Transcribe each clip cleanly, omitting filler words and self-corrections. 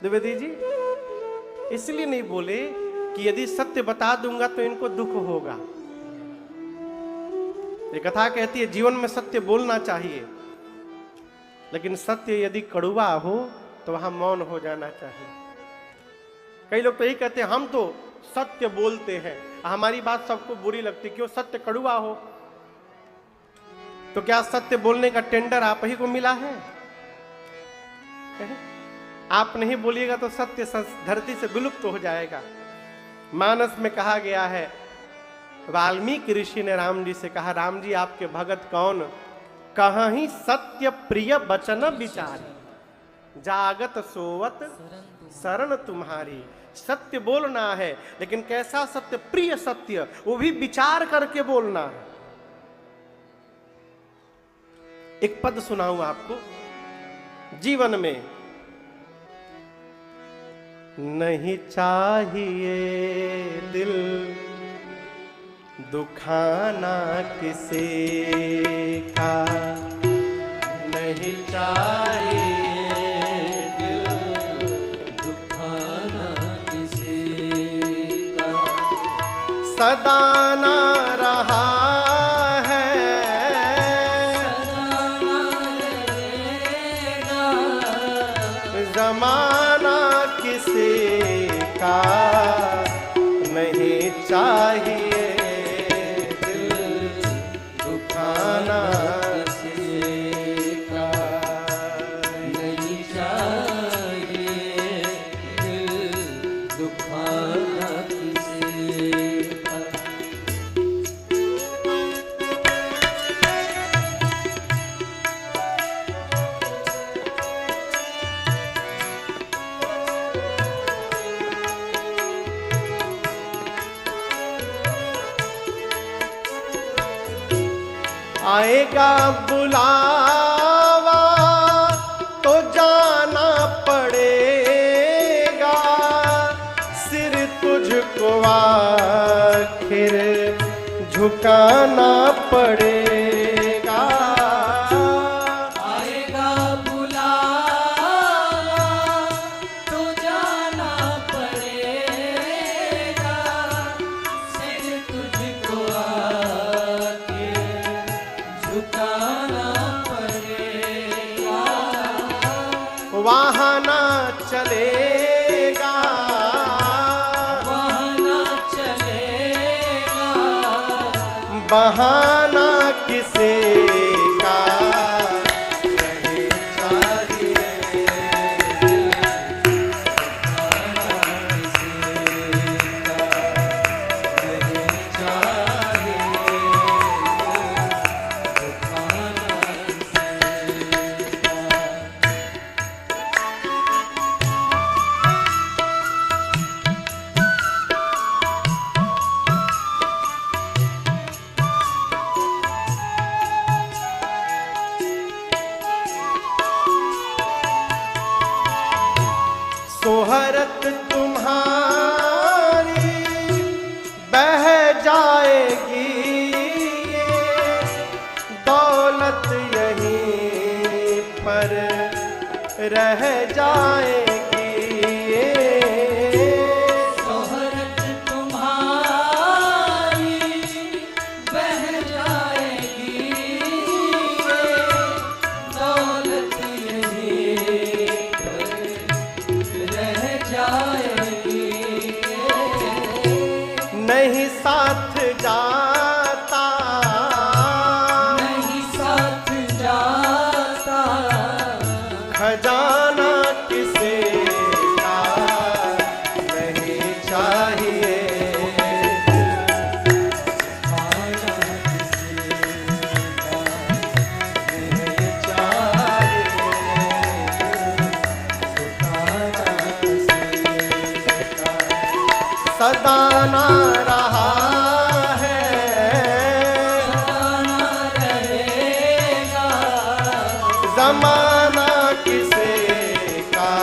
द्विवेदी जी इसलिए नहीं बोले कि यदि सत्य बता दूंगा तो इनको दुख होगा। ये कथा कहती है जीवन में सत्य बोलना चाहिए, लेकिन सत्य यदि कड़वा हो तो वहां मौन हो जाना चाहिए। कई लोग तो यही कहते हैं हम तो सत्य बोलते हैं, हमारी बात सबको बुरी लगती, क्यों? सत्य कड़वा हो। तो क्या सत्य बोलने का टेंडर आप ही को मिला है? आप नहीं बोलिएगा तो सत्य धरती से विलुप्त हो जाएगा। मानस में कहा गया है, वाल्मीकि ऋषि ने राम जी से कहा, राम जी आपके भगत कौन? कहाँ ही सत्य प्रिय वचन विचार, जागत सोवत शरण तुम्हारी। सत्य बोलना है, लेकिन कैसा सत्य? प्रिय सत्य, वो भी विचार करके बोलना है। एक पद सुनाऊं आपको। जीवन में नहीं चाहिए दिल दुखाना किसी का, नहीं चाहिए दिल दुखाना किसी का, सदा ना रहा है सदा रहेगा, जमाना किसी का नहीं चाहिए आएगा बुलावा तो जाना पड़ेगा, सिर तुझको आखिर झुकाना पड़ेगा। आएगा बुलावा तो जाना पड़ेगा, सिर तुझको झुकाना पड़ेगा। वहाँ ना चलेगा, वहाँ ना चलेगा, बहाना किसी का नहीं चाहिए, बहाना किसी का नहीं चाहिए। सोहरत तुम्हारी बह जाएगी, दौलत यहीं पर रह जाएगी। सोहरत तुम्हारी बह जाएगी, दौलत यहीं पर रह जाएगी। नहीं साथ जाता, नहीं साथ जाता, खजाना किसी का नहीं चाहिए, खाना किसी का नहीं चाहिए, खाना किसी का सदा ना रहा है खाना रहेगा, जमाना किसी का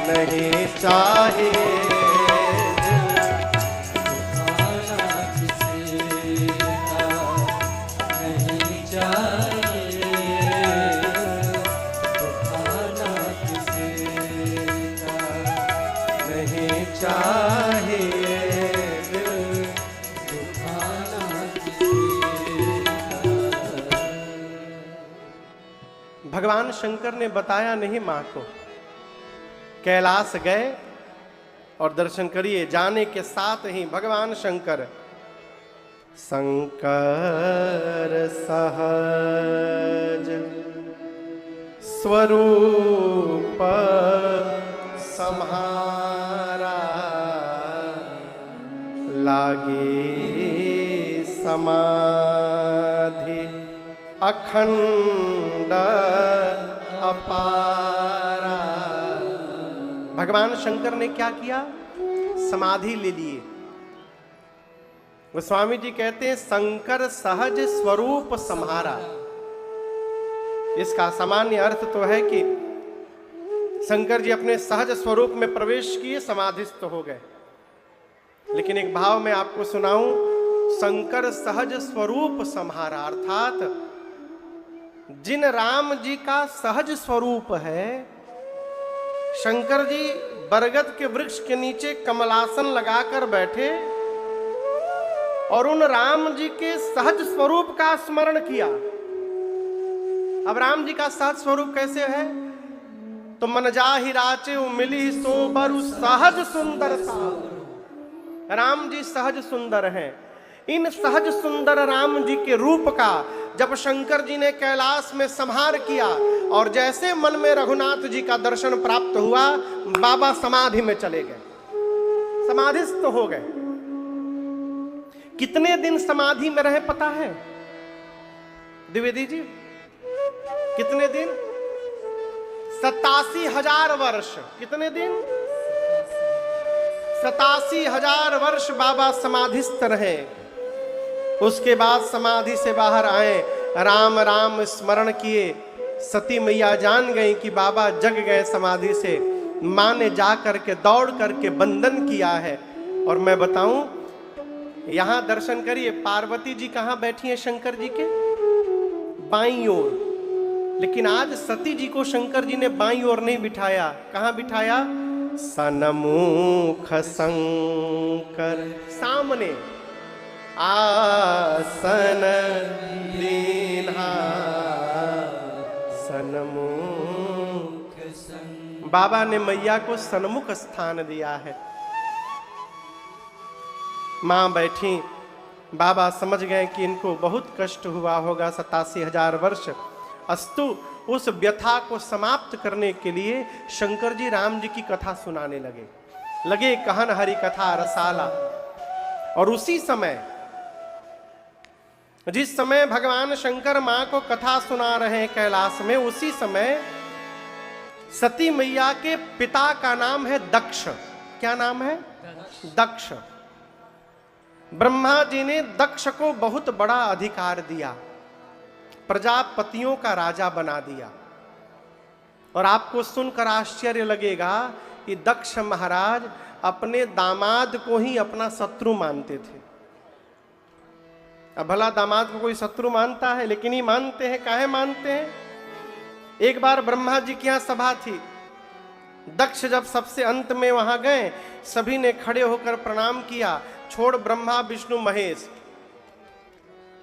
नहीं चाहिए, खाना किसी का नहीं चाहिए, खाना किसी भगवान शंकर ने बताया नहीं मां को। कैलाश गए और दर्शन करिए, जाने के साथ ही भगवान शंकर शंकर सहज स्वरूप सम्हारा, लागे समाधि अखंड अपारा। भगवान शंकर ने क्या किया? समाधि ले लिए। गोस्वामी जी कहते हैं शंकर सहज स्वरूप सम्हारा। इसका सामान्य अर्थ तो है कि शंकर जी अपने सहज स्वरूप में प्रवेश किए, समाधिस्थ हो गए। लेकिन एक भाव में आपको सुनाऊं, शंकर सहज स्वरूप सम्हारा, अर्थात जिन राम जी का सहज स्वरूप है, शंकर जी बरगद के वृक्ष के नीचे कमलासन लगाकर बैठे और उन राम जी के सहज स्वरूप का स्मरण किया। अब राम जी का सहज स्वरूप कैसे है? तो मन जाहि राचे मिली सो बरु सहज सुंदर सा। राम जी सहज सुंदर हैं। इन सहज सुंदर राम जी के रूप का जब शंकर जी ने कैलाश में संहार किया और जैसे मन में रघुनाथ जी का दर्शन प्राप्त हुआ, बाबा समाधि में चले गए, समाधिस्थ हो गए। कितने दिन समाधि में रहे पता है द्विवेदी जी? कितने दिन? 87,000 वर्ष। कितने दिन? 87,000 वर्ष बाबा समाधिस्थ रहे। उसके बाद समाधि से बाहर आए, राम राम स्मरण किए। सती मैया जान गई कि बाबा जग गए समाधि से। मां ने जा करके दौड़ करके बंधन किया है। और मैं बताऊं, यहां दर्शन करिए, पार्वती जी कहां बैठी हैं? शंकर जी के बाईं ओर। लेकिन आज सती जी को शंकर जी ने बाईं ओर नहीं बिठाया। कहां बिठाया? सन्मुख शंकर, सामने आसन दीन्हा सन्मुख। बाबा ने मैया को सन्मुख स्थान दिया है। मां बैठी, बाबा समझ गए कि इनको बहुत कष्ट हुआ होगा 87,000 वर्ष। अस्तु उस व्यथा को समाप्त करने के लिए शंकर जी राम जी की कथा सुनाने लगे कहन हरि कथा रसाला। और उसी समय, जिस समय भगवान शंकर मां को कथा सुना रहे हैं कैलाश में, उसी समय सती मैया के पिता का नाम है दक्ष। क्या नाम है? दक्ष। ब्रह्मा जी ने दक्ष को बहुत बड़ा अधिकार दिया, प्रजापतियों का राजा बना दिया। और आपको सुनकर आश्चर्य लगेगा कि दक्ष महाराज अपने दामाद को ही अपना शत्रु मानते थे। अब भला दामाद को कोई शत्रु मानता है? लेकिन ही मानते हैं। काहे मानते हैं? एक बार ब्रह्मा जी की यहां सभा थी। दक्ष जब सबसे अंत में वहां गए, सभी ने खड़े होकर प्रणाम किया, छोड़ ब्रह्मा विष्णु महेश।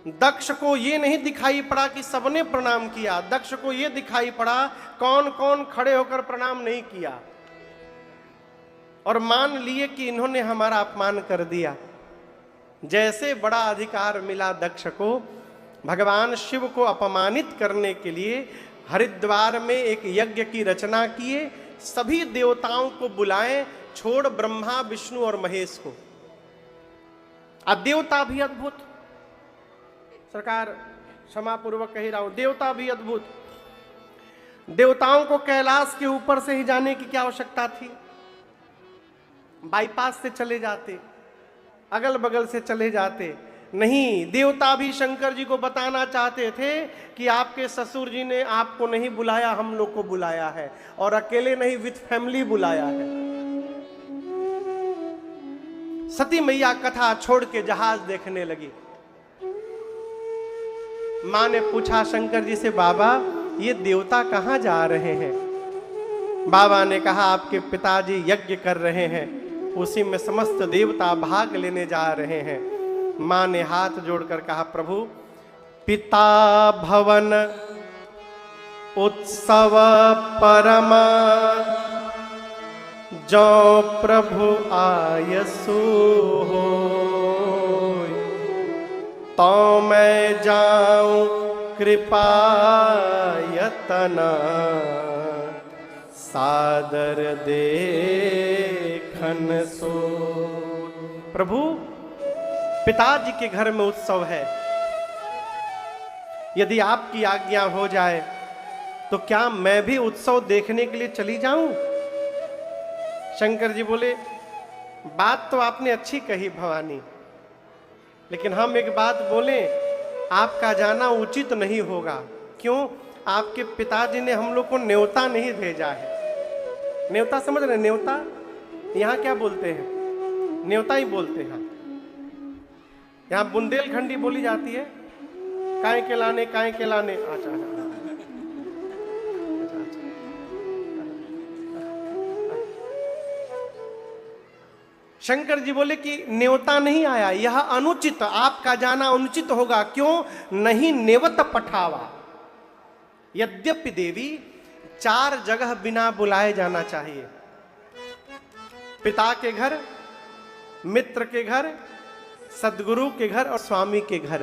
दक्ष को ये नहीं दिखाई पड़ा कि सबने प्रणाम किया। दक्ष को ये दिखाई पड़ा कौन कौन खड़े होकर प्रणाम नहीं किया, और मान लिए कि इन्होंने हमारा अपमान कर दिया। जैसे बड़ा अधिकार मिला दक्ष को, भगवान शिव को अपमानित करने के लिए हरिद्वार में एक यज्ञ की रचना किए। सभी देवताओं को बुलाएं, छोड़ ब्रह्मा विष्णु और महेश को। अब देवता भी अद्भुत, सरकार क्षमा पूर्वक कह रहा हूं, देवता भी अद्भुत। देवताओं को कैलाश के ऊपर से ही जाने की क्या आवश्यकता थी? बाईपास से चले जाते, अगल बगल से चले जाते। नहीं, देवता भी शंकर जी को बताना चाहते थे कि आपके ससुर जी ने आपको नहीं बुलाया, हम लोग को बुलाया है, और अकेले नहीं, विथ फैमिली बुलाया है। सती मैया कथा छोड़ के जहाज देखने लगी। मां ने पूछा शंकर जी से, बाबा ये देवता कहां जा रहे हैं? बाबा ने कहा, आपके पिताजी यज्ञ कर रहे हैं, उसी में समस्त देवता भाग लेने जा रहे हैं। मां ने हाथ जोड़कर कहा, प्रभु पिता भवन उत्सव परमा जो प्रभु आयसु हो, तो मैं जाऊं कृपायतना सादर देखन सो। प्रभु, पिताजी के घर में उत्सव है, यदि आपकी आज्ञा हो जाए तो क्या मैं भी उत्सव देखने के लिए चली जाऊं? शंकर जी बोले, बात तो आपने अच्छी कही भवानी, लेकिन हम एक बात बोले, आपका जाना उचित नहीं होगा। क्यों? आपके पिताजी ने हम लोग को न्योता नहीं भेजा है। न्योता समझ रहे? न्योता यहाँ क्या बोलते हैं? न्योता ही बोलते हैं। यहाँ बुंदेलखंडी बोली जाती है, काय के लाने, काय के लाने। अच्छा अच्छा, शंकर जी बोले कि न्योता नहीं आया, यह अनुचित, आपका जाना अनुचित होगा। क्यों? नहीं नेवत पठावा। यद्यपि देवी 4 जगह बिना बुलाए जाना चाहिए, पिता के घर, मित्र के घर, सदगुरु के घर और स्वामी के घर।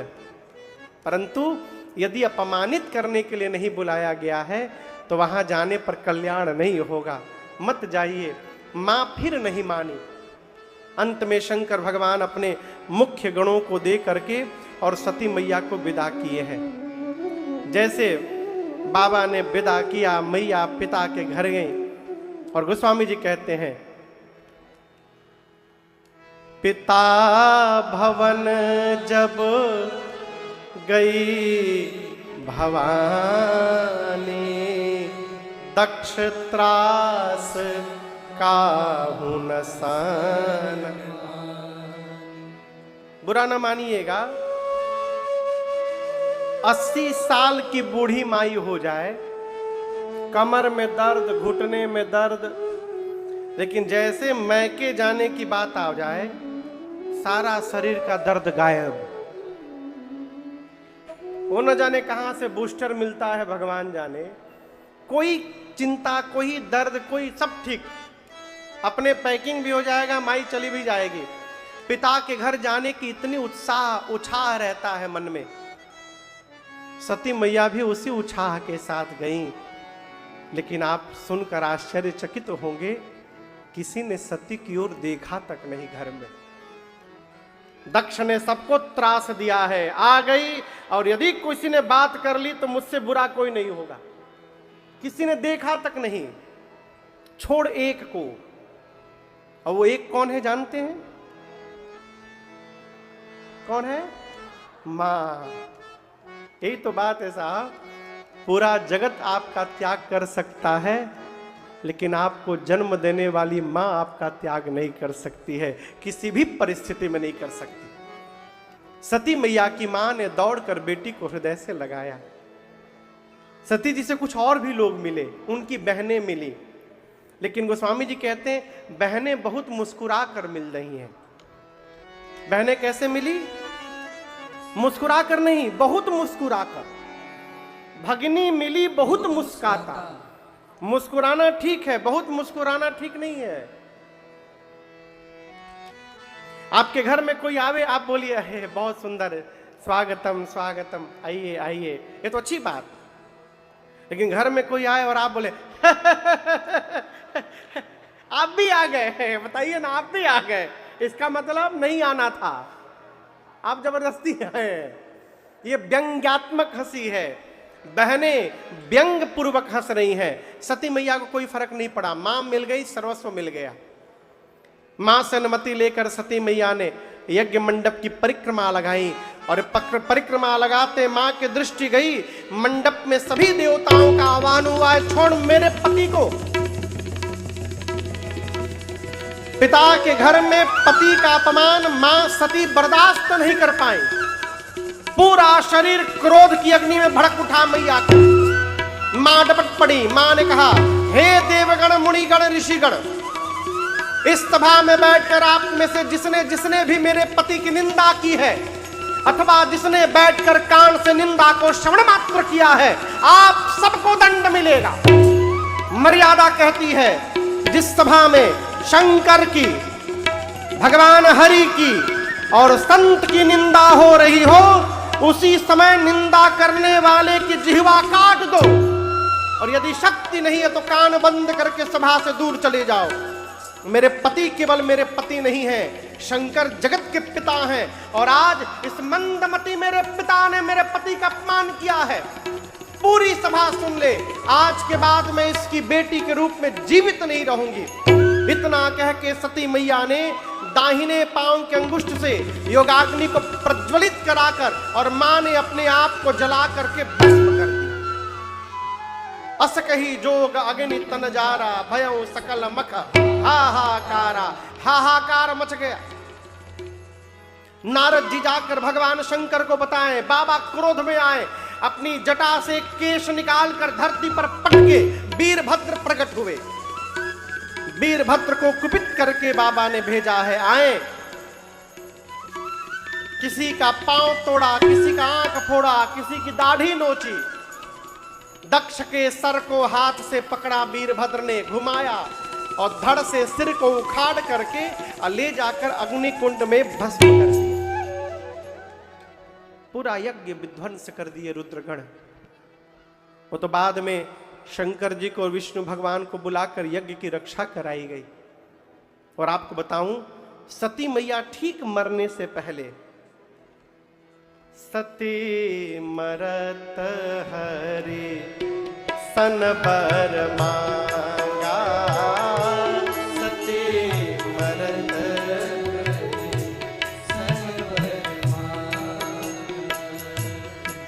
परंतु यदि अपमानित करने के लिए नहीं बुलाया गया है तो वहां जाने पर कल्याण नहीं होगा, मत जाइए। मां फिर नहीं मानी। अंत में शंकर भगवान अपने मुख्य गणों को दे करके और सती मैया को विदा किए हैं। जैसे बाबा ने विदा किया, मैया पिता के घर गई और गोस्वामी जी कहते हैं, पिता भवन जब गई भवानी, दक्ष त्रास काहू न सान। बुरा ना मानिएगा, 80 साल की बूढ़ी माई हो जाए, कमर में दर्द, घुटने में दर्द, लेकिन जैसे मैके जाने की बात आ जाए, सारा शरीर का दर्द गायब। वो न जाने कहां से बूस्टर मिलता है, भगवान जाने। कोई चिंता, कोई दर्द, कोई सब ठीक, अपने पैकिंग भी हो जाएगा, माई चली भी जाएगी। पिता के घर जाने की इतनी उत्साह रहता है मन में। सती मैया भी उसी उत्साह के साथ गईं, लेकिन आप सुनकर आश्चर्यचकित होंगे, किसी ने सती की ओर देखा तक नहीं घर में। दक्ष ने सबको त्रास दिया है, आ गई, और यदि किसी ने बात कर ली तो मुझसे बुरा कोई नहीं होगा। किसी ने देखा तक नहीं, छोड़ एक को। और वो एक कौन है जानते हैं? कौन है? मां। यही तो बात है साहब, पूरा जगत आपका त्याग कर सकता है, लेकिन आपको जन्म देने वाली मां आपका त्याग नहीं कर सकती है, किसी भी परिस्थिति में नहीं कर सकती। सती मैया की मां ने दौड़कर बेटी को हृदय से लगाया। सती जी से कुछ और भी लोग मिले, उनकी बहनें मिली, लेकिन गोस्वामी जी कहते हैं बहनें बहुत मुस्कुरा कर मिल रही हैं। बहनें कैसे मिली? मुस्कुरा कर नहीं, बहुत मुस्कुरा कर। भगिनी मिली बहुत मुस्काता। मुस्कुराना ठीक है, बहुत मुस्कुराना ठीक नहीं है। आपके घर में कोई आवे, आप बोलिए अरे बहुत सुंदर, स्वागतम स्वागतम, आइए आइए, ये तो अच्छी बात। लेकिन घर में कोई आए और आप बोले आप भी आ गए, बताइए ना, आप भी आ गए, इसका मतलब नहीं आना था, आप जबरदस्ती आए। ये व्यंग्यात्मक हंसी है। बहनें व्यंग पूर्वक हंस रही हैं। सती मैया को कोई फर्क नहीं पड़ा, मां मिल गई, सर्वस्व मिल गया। मां से अनुमति लेकर सती मैया ने यज्ञ मंडप की परिक्रमा लगाई, और परिक्रमा लगाते मां की दृष्टि गई, मंडप में सभी देवताओं का आह्वान हुआ है, छोड़ मेरे पति को। पिता के घर में पति का अपमान मां सती बर्दाश्त नहीं कर पाई। पूरा शरीर क्रोध की अग्नि में भड़क उठा मैया का। मां डपट पड़ी। मां ने कहा, हे देवगण, मुनिगण, ऋषिगण, इस सभा में बैठकर आप में से जिसने जिसने भी मेरे पति की निंदा की है, अथवा जिसने बैठकर कान से निंदा को श्रवण मात्र किया है, आप सबको दंड मिलेगा। मर्यादा कहती है जिस सभा में शंकर की, भगवान हरि की और संत की निंदा हो रही हो, उसी समय निंदा करने वाले की जिह्वा काट दो, और यदि शक्ति नहीं है तो कान बंद करके सभा से दूर चले जाओ। मेरे पति केवल मेरे पति नहीं है, शंकर जगत के पिता हैं, और आज इस मंदमती मेरे पिता ने मेरे पति का अपमान किया है। पूरी सभा सुन ले, आज के बाद मैं इसकी बेटी के रूप में जीवित नहीं रहूंगी। इतना कह के सती मैया ने दाहिने पांव के अंगुष्ठ से योगाग्नि को प्रज्वलित कराकर और मां ने अपने आप को जला करके भस्म कर दिया। अस कही जोग अग्नि तन जारा, भयं सकल मख हाहाकारा। हाहाकार मच गया। नारद जी जाकर भगवान शंकर को बताएं, बाबा क्रोध में आए, अपनी जटा से केश निकालकर धरती पर पटके वीरभद्र प्रकट हुए। वीरभद्र को कुपित करके बाबा ने भेजा है, आए। किसी का पांव तोड़ा, किसी का आंख फोड़ा, किसी की दाढ़ी नोची। दक्ष के सर को हाथ से पकड़ा वीरभद्र ने, घुमाया और धड़ से सिर को उखाड़ करके ले जाकर अग्निकुंड में भस्म कर दिया। पूरा यज्ञ विध्वंस कर दिए रुद्रगण। वो तो बाद में शंकर जी को और विष्णु भगवान को बुलाकर यज्ञ की रक्षा कराई गई। और आपको बताऊं, सती मैया ठीक मरने से पहले, सती मरत हरि सन बर मांगा, सती मरत सन बर मांगा।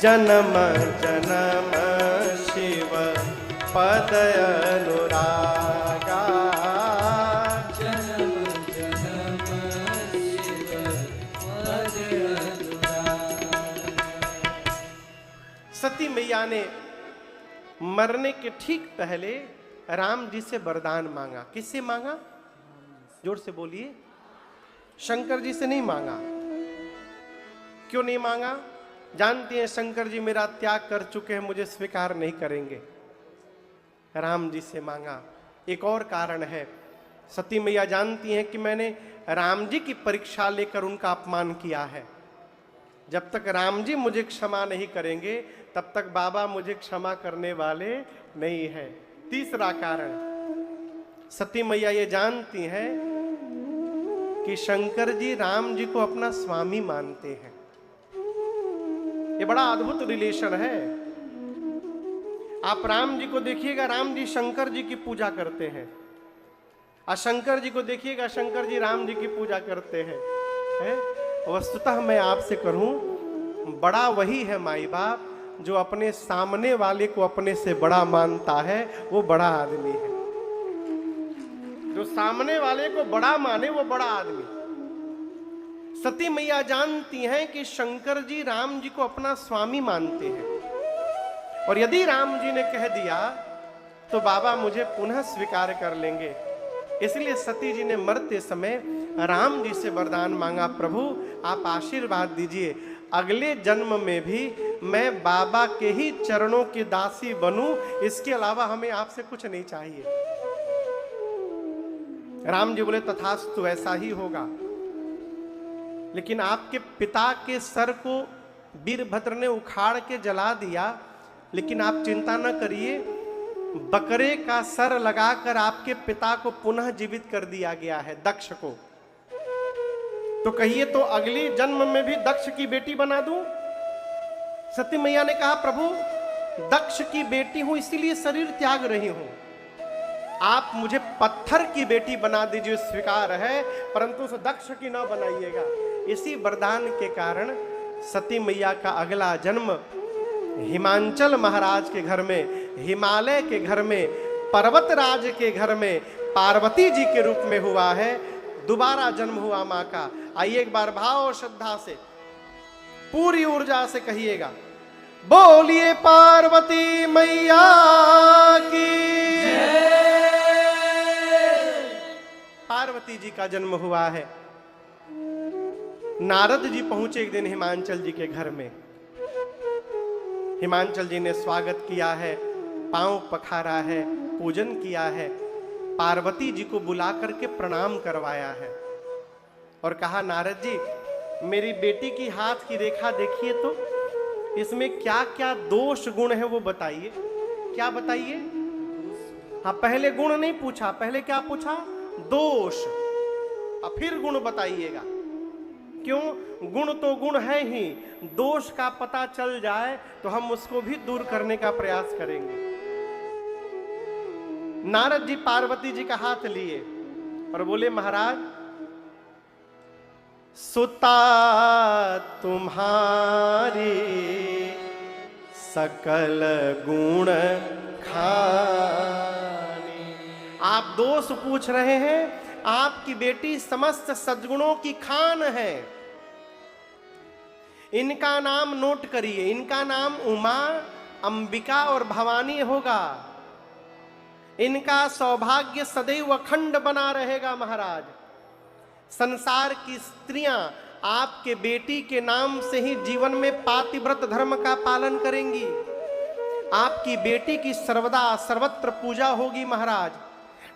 जन्म जन्म शिव पद अनुरागा, जन्म जन्म शिव पद अनुरागा। सती मैया ने मरने के ठीक पहले राम जी से वरदान मांगा। किससे मांगा? जोर से बोलिए। शंकर जी से नहीं मांगा। क्यों नहीं मांगा? जानती हैं शंकर जी मेरा त्याग कर चुके हैं, मुझे स्वीकार नहीं करेंगे। राम जी से मांगा। एक और कारण है, सती मैया जानती हैं कि मैंने राम जी की परीक्षा लेकर उनका अपमान किया है। जब तक राम जी मुझे क्षमा नहीं करेंगे तब तक बाबा मुझे क्षमा करने वाले नहीं है। तीसरा कारण, सती मैया ये जानती हैं कि शंकर जी राम जी को अपना स्वामी मानते हैं। ये बड़ा अद्भुत रिलेशन है। आप राम जी को देखिएगा, राम जी शंकर जी की पूजा करते हैं, और शंकर जी को देखिएगा, शंकर जी राम जी की पूजा करते हैं। वस्तुतः मैं आपसे कहूं, बड़ा वही है माई बाप जो अपने सामने वाले को अपने से बड़ा मानता है, वो बड़ा आदमी है। जो सामने वाले को बड़ा माने वो बड़ा आदमी। सती मैया जानती हैं कि शंकर जी राम जी को अपना स्वामी मानते हैं, और यदि राम जी ने कह दिया तो बाबा मुझे पुनः स्वीकार कर लेंगे। इसलिए सती जी ने मरते समय राम जी से वरदान मांगा, प्रभु आप आशीर्वाद दीजिए, अगले जन्म में भी मैं बाबा के ही चरणों की दासी बनूं, इसके अलावा हमें आपसे कुछ नहीं चाहिए। राम जी बोले तथास्तु, ऐसा ही होगा। लेकिन आपके पिता के सर को वीरभद्र ने उखाड़ के जला दिया, लेकिन आप चिंता न करिए, बकरे का सर लगाकर आपके पिता को पुनः जीवित कर दिया गया है, दक्ष को। तो कहिए तो अगली जन्म में भी दक्ष की बेटी बना दूं? सती मैया ने कहा, प्रभु दक्ष की बेटी हूं इसीलिए शरीर त्याग रही हूं, आप मुझे पत्थर की बेटी बना दीजिए, स्वीकार है, परंतु उस दक्ष की ना बनाइएगा। इसी वरदान के कारण सती मैया का अगला जन्म हिमांचल महाराज के घर में, हिमालय के घर में, पर्वतराज के घर में पार्वती जी के रूप में हुआ है। दोबारा जन्म हुआ मां का। आइए एक बार भाव और श्रद्धा से, पूरी ऊर्जा से कहिएगा, बोलिए पार्वती मैया की। पार्वती जी का जन्म हुआ है। नारद जी पहुंचे एक दिन हिमांचल जी के घर में। हिमांचल जी ने स्वागत किया है, पांव पखारा है, पूजन किया है, पार्वती जी को बुला करके प्रणाम करवाया है और कहा, नारद जी मेरी बेटी की हाथ की रेखा देखिए तो इसमें क्या क्या दोष गुण है वो बताइए। क्या बताइए? हाँ, पहले गुण नहीं पूछा, पहले क्या पूछा? दोष। और फिर गुण बताइएगा। क्यों? गुण तो गुण है ही, दोष का पता चल जाए तो हम उसको भी दूर करने का प्रयास करेंगे। नारद जी पार्वती जी का हाथ लिए और बोले, महाराज सुता तुम्हारी सकल गुण खानी। आप दोष पूछ रहे हैं, आपकी बेटी समस्त सद्गुणों की खान है। इनका नाम नोट करिए, इनका नाम उमा, अंबिका और भवानी होगा। इनका सौभाग्य सदैव अखंड बना रहेगा। महाराज, संसार की स्त्रियां आपके बेटी के नाम से ही जीवन में पातिव्रत धर्म का पालन करेंगी। आपकी बेटी की सर्वदा सर्वत्र पूजा होगी। महाराज,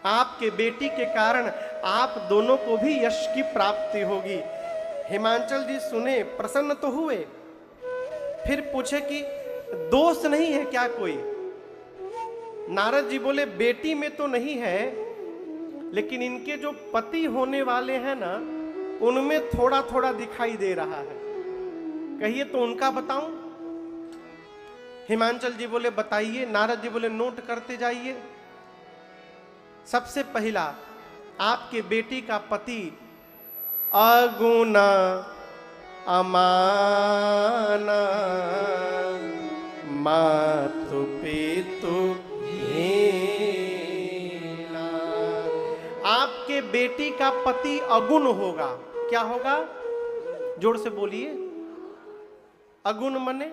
आपके बेटी के कारण आप दोनों को भी यश की प्राप्ति होगी। हिमांचल जी सुने, प्रसन्न तो हुए, फिर पूछे कि दोष नहीं है क्या कोई? नारद जी बोले, बेटी में तो नहीं है, लेकिन इनके जो पति होने वाले हैं ना, उनमें थोड़ा थोड़ा दिखाई दे रहा है। कहिए तो उनका बताऊं? हिमांचल जी बोले, बताइए। नारद जी बोले, नोट करते जाइए। सबसे पहला, आपके बेटी का पति अगुना अमाना मातु पितु हीना। आपके बेटी का पति अगुण होगा। क्या होगा? जोर से बोलिए। अगुण मने?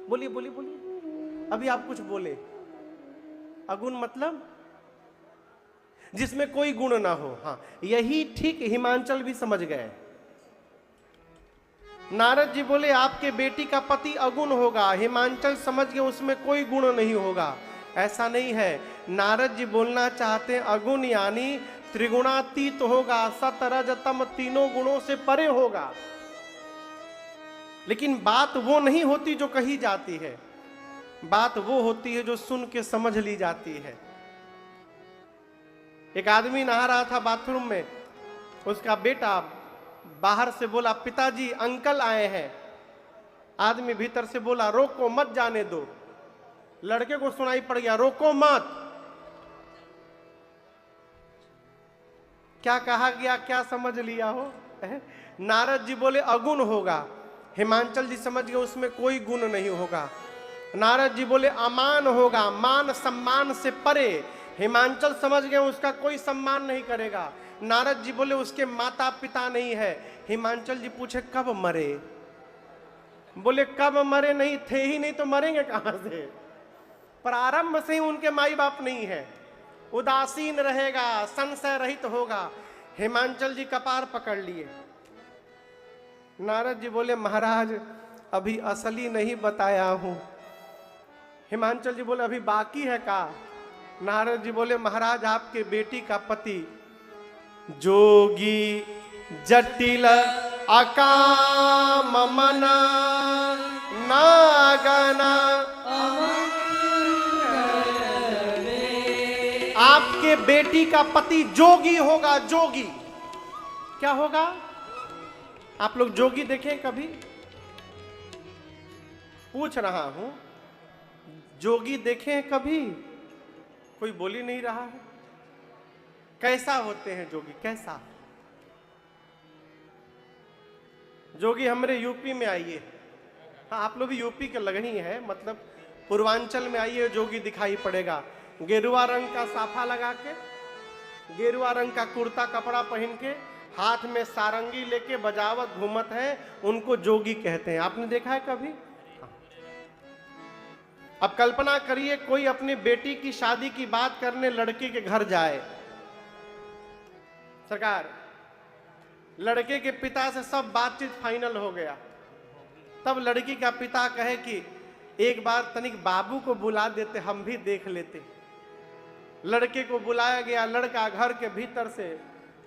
बोलिए बोलिए बोलिए, अभी आप कुछ बोले। अगुण मतलब जिसमें कोई गुण ना हो। हाँ, यही ठीक हिमांचल भी समझ गए। नारद जी बोले, आपके बेटी का पति अगुण होगा। हिमांचल समझ गए उसमें कोई गुण नहीं होगा। ऐसा नहीं है। नारद जी बोलना चाहते हैं अगुण यानी त्रिगुणातीत होगा, सत रज तम तीनों गुणों से परे होगा। लेकिन बात वो नहीं होती जो कही जाती है, बात वो होती है जो सुन के समझ ली जाती है। एक आदमी नहा रहा था बाथरूम में, उसका बेटा बाहर से बोला, पिताजी अंकल आए हैं। आदमी भीतर से बोला, रोको मत जाने दो। लड़के को सुनाई पड़ गया, रोको मत। क्या कहा गया, क्या समझ लिया हो? नारद जी बोले अगुण होगा। हिमांचल जी समझ गए उसमें कोई गुण नहीं होगा। नारद जी बोले अमान होगा, मान सम्मान से परे। हिमांचल समझ गए उसका कोई सम्मान नहीं करेगा। नारद जी बोले उसके माता पिता नहीं है। हिमांचल जी पूछे कब मरे? बोले कब मरे नहीं थे ही नहीं तो मरेंगे कहां से? प्रारंभ से ही उनके माई बाप नहीं है। उदासीन रहेगा, संशय रहित होगा। हिमांचल जी कपार पकड़ लिए। नारद जी बोले महाराज अभी असली नहीं बताया हूं। हिमांचल जी बोले अभी बाकी है का? नारद जी बोले महाराज आपके बेटी का पति जोगी जटिल अकाम मना नागना। आपके बेटी का पति जोगी होगा। जोगी क्या होगा? आप लोग जोगी देखें कभी? पूछ रहा हूं, जोगी देखें कभी? कोई बोल ही नहीं रहा है। कैसा होते हैं जोगी? कैसा जोगी? हमारे यूपी में आइए। हाँ, आप लोग भी यूपी के लग ही है, मतलब पूर्वांचल में आइए, जोगी दिखाई पड़ेगा। गेरुआ रंग का साफा लगा के, गेरुआ रंग का कुर्ता कपड़ा पहन के, हाथ में सारंगी लेके बजावत घूमत है, उनको जोगी कहते हैं। आपने देखा है कभी? अब कल्पना करिए कोई अपनी बेटी की शादी की बात करने लड़की के घर जाए। सरकार लड़के के पिता से सब बातचीत फाइनल हो गया। तब लड़की का पिता कहे कि एक बार तनिक बाबू को बुला देते, हम भी देख लेते। लड़के को बुलाया गया। लड़का घर के भीतर से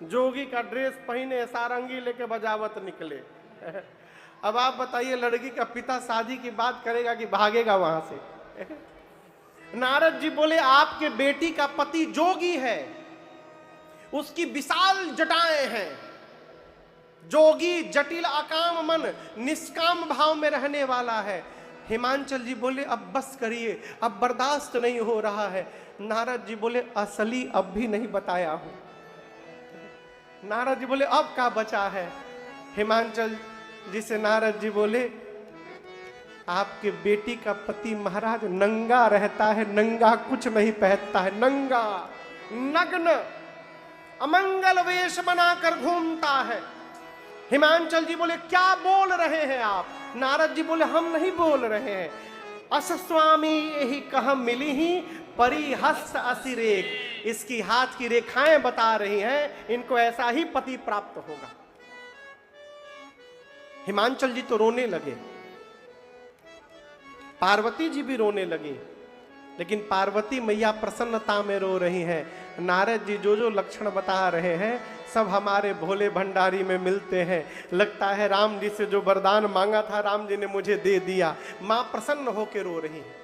जोगी का ड्रेस पहने सारंगी लेके बजावत निकले। अब आप बताइए लड़की का पिता शादी की बात करेगा कि भागेगा वहां से? नारद जी बोले आपके बेटी का पति जोगी है, उसकी विशाल जटाएं हैं, जोगी जटिल अकाम मन निष्काम भाव में रहने वाला है। हिमांचल जी बोले अब बस करिए, अब बर्दाश्त नहीं हो रहा है। नारद जी बोले असली अब भी नहीं बताया हूं। नारद जी बोले अब क्या बचा है? हिमांचल जी से नारद जी बोले आपके बेटी का पति महाराज नंगा रहता है, नंगा कुछ नहीं पहनता है, नंगा नग्न अमंगल वेश बनाकर घूमता है। हिमांचल जी बोले क्या बोल रहे हैं आप? नारद जी बोले हम नहीं बोल रहे हैं, अस स्वामी यही कह मिली ही परिहस्त असिरेक। इसकी हाथ की रेखाएं बता रही हैं इनको ऐसा ही पति प्राप्त होगा। हिमांचल जी तो रोने लगे, पार्वती जी भी रोने लगी, लेकिन पार्वती मैया प्रसन्नता में रो रही हैं। नारद जी जो जो लक्षण बता रहे हैं सब हमारे भोले भंडारी में मिलते हैं। लगता है राम जी से जो वरदान मांगा था राम जी ने मुझे दे दिया। मां प्रसन्न होकर रो रही है।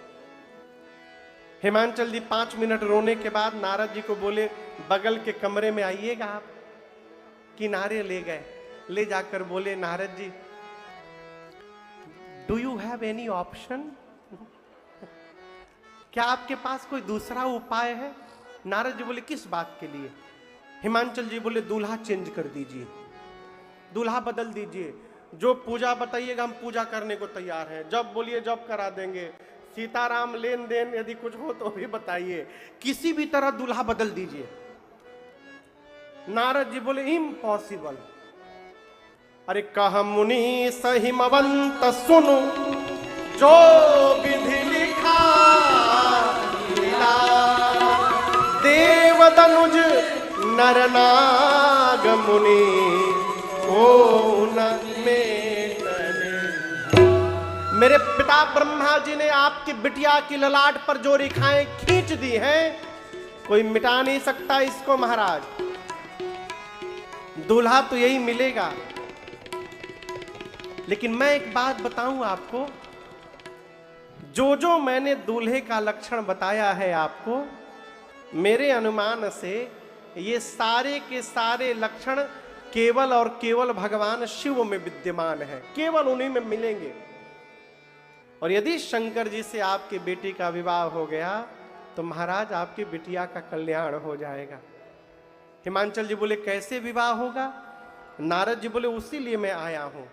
हिमांचल जी 5 मिनट रोने के बाद नारद जी को बोले बगल के कमरे में आइएगा आप। किनारे ले गए, ले जाकर बोले Narad ji do you have any option? क्या आपके पास कोई दूसरा उपाय है? नारद जी बोले किस बात के लिए? हिमांचल जी बोले दूल्हा चेंज कर दीजिए, दूल्हा बदल दीजिए। जो पूजा बताइएगा हम पूजा करने को तैयार हैं, जब बोलिए जब करा देंगे। सीताराम लेन देन यदि कुछ हो तो भी बताइए, किसी भी तरह दूल्हा बदल दीजिए। नारद जी बोले इम्पॉसिबल। अरे कह मुनि सहिमवंत सुनु जो विधि लिखा लीला, देव दनुज नर नाग मुनि को न मेरे पिता ब्रह्मा जी ने आपकी बिटिया की ललाट पर जो रेखाएं खींच दी हैं कोई मिटा नहीं सकता इसको महाराज। दूल्हा तो यही मिलेगा। लेकिन मैं एक बात बताऊं आपको, जो जो मैंने दूल्हे का लक्षण बताया है आपको, मेरे अनुमान से ये सारे के सारे लक्षण केवल और केवल भगवान शिव में विद्यमान है, केवल उन्हीं में मिलेंगे। और यदि शंकर जी से आपकी बेटी का विवाह हो गया तो महाराज आपकी बिटिया का कल्याण हो जाएगा। हिमांचल जी बोले कैसे विवाह होगा? नारद जी बोले उसी लिए मैं आया हूं।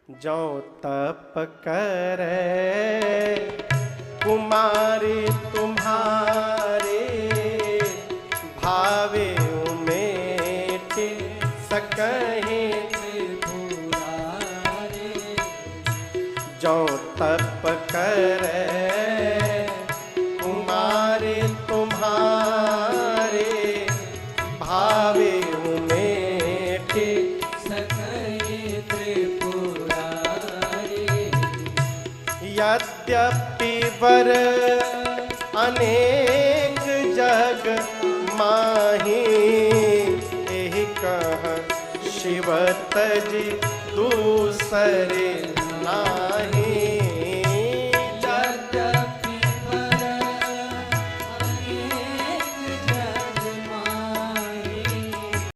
जो तप करे कुमारी तुम्हारे, भावे उमेट सकहे जो तप करे कुमारी तुम्हारे, भावे उमेट सकहे त्रिपुरारी। यद्यपि वर अनेक जग माही, एहि कह शिव तज दूसरे नाही।